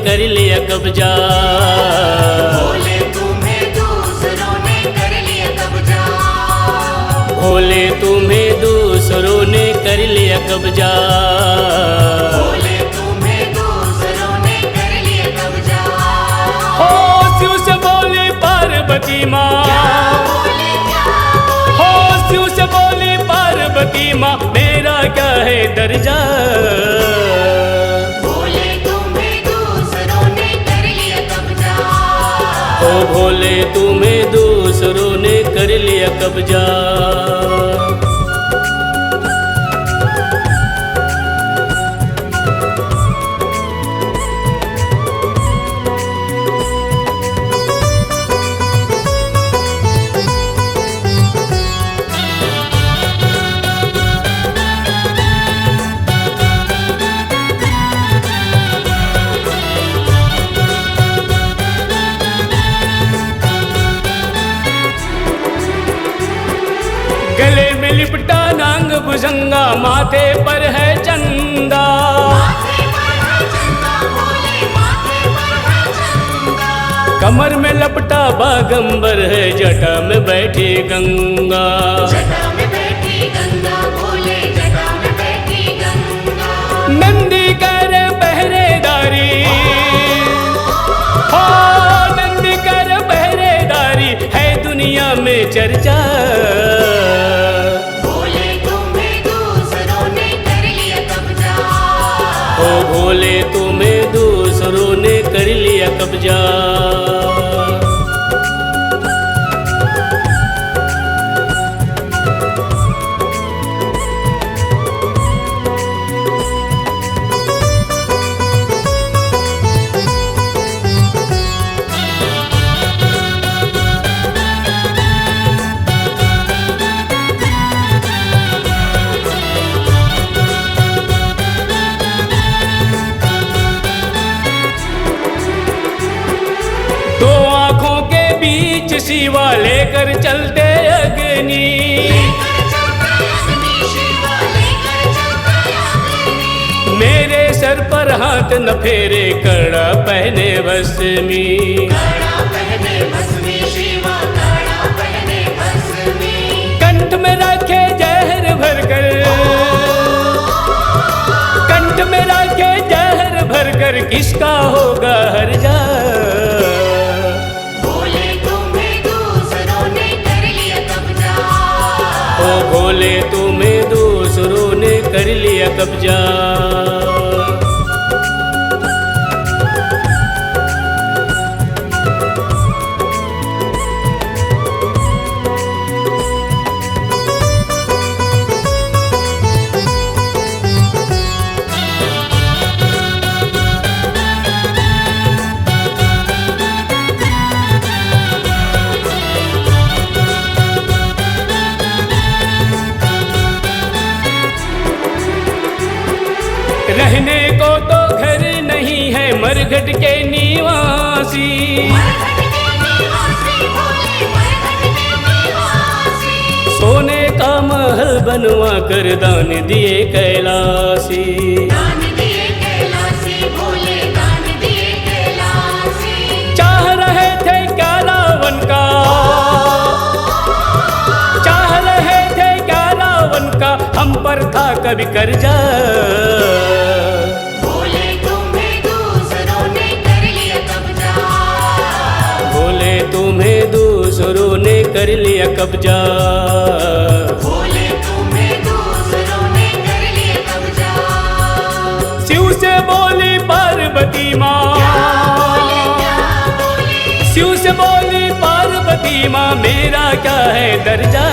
कर लिया कब्जा। भोले तुम्हें दूसरों ने कर लिया कब्जा। भोले तुम्हें दूसरों ने कर लिया कब्जा। भोले तुम्हें दूसरों ने कर लिया कब्जा। हो शिव से बोली पार्वती माँ, बोले क्या हो शिव से बोली पार्वती माँ, मेरा क्या है दर्जा। भोले तुम्हें दूसरों ने कर लिया कब्जा। ओ भोले तुम्हें दूसरों ने कर लिया कब्जा। गले में लिपटा नांग भुजंगा, माथे पर है चंदा। माथे पर है चंदा, भोले माथे पर है चंदा। कमर में लपटा बागंबर है, जटा में बैठी गंगा। जटा में बैठी गंगा, भोले जटा में बैठी गंगा। नंदी करे पहरेदारी, हो नंदी करे पहरेदारी, है दुनिया में चर्चा। भोले तुम्हें दूसरों ने कर लिया कब्जा। ओ भोले तुम्हें दूसरों ने कर लिया कब्जा। दो आंखों के बीच शिवा लेकर चलते अग्नि। लेकर चलता अग्नि, शिवा लेकर चलता अग्नि। मेरे सर पर हाथ न फेरे, कड़ा पहने भस्मी। कड़ा पहने भस्मी, शिवा कड़ा पहने भस्मी। कंठ में रखे जहर भरकर, कंठ में रखे जहर भरकर, किसका होगा हर्जा। भोले तुम्हें दूसरों ने कर लिया कब्जा। ओ भोले तुम्हें दूसरों ने कर लिया कब्जा। रहने को तो घर नहीं है, मरघट के निवासी। मरघट के निवासी, भोले मरघट के निवासी। सोने का महल बनवा कर दान दिए कैलासी। दान दिए कैलासी, भोले दान दिए कैलासी। चाह रहे थे क्या रावण का, चाह रहे थे क्या रावण का, हम पर था कभी कर्जा। भोले तुम्हें दूसरों ने कर लिया कब्जा। भोले तुम्हें दूसरों ने कर लिया कब्जा। भोले तुम्हें दूसरों ने कर लिया कब्जा। शिव से बोली पार्वती माँ, बोले क्या बोले। शिव से बोली पार्वती माँ, मेरा क्या है दर्जा।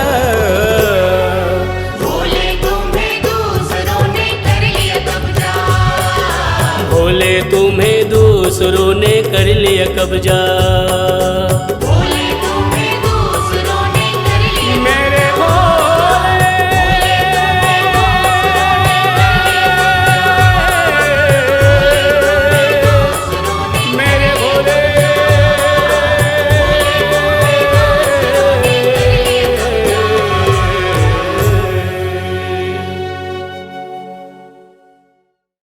भोले तुम्हें दूसरों ने कर लिया कब्जा। भोले तुम्हें दूसरों ने कर लिया कब्जा।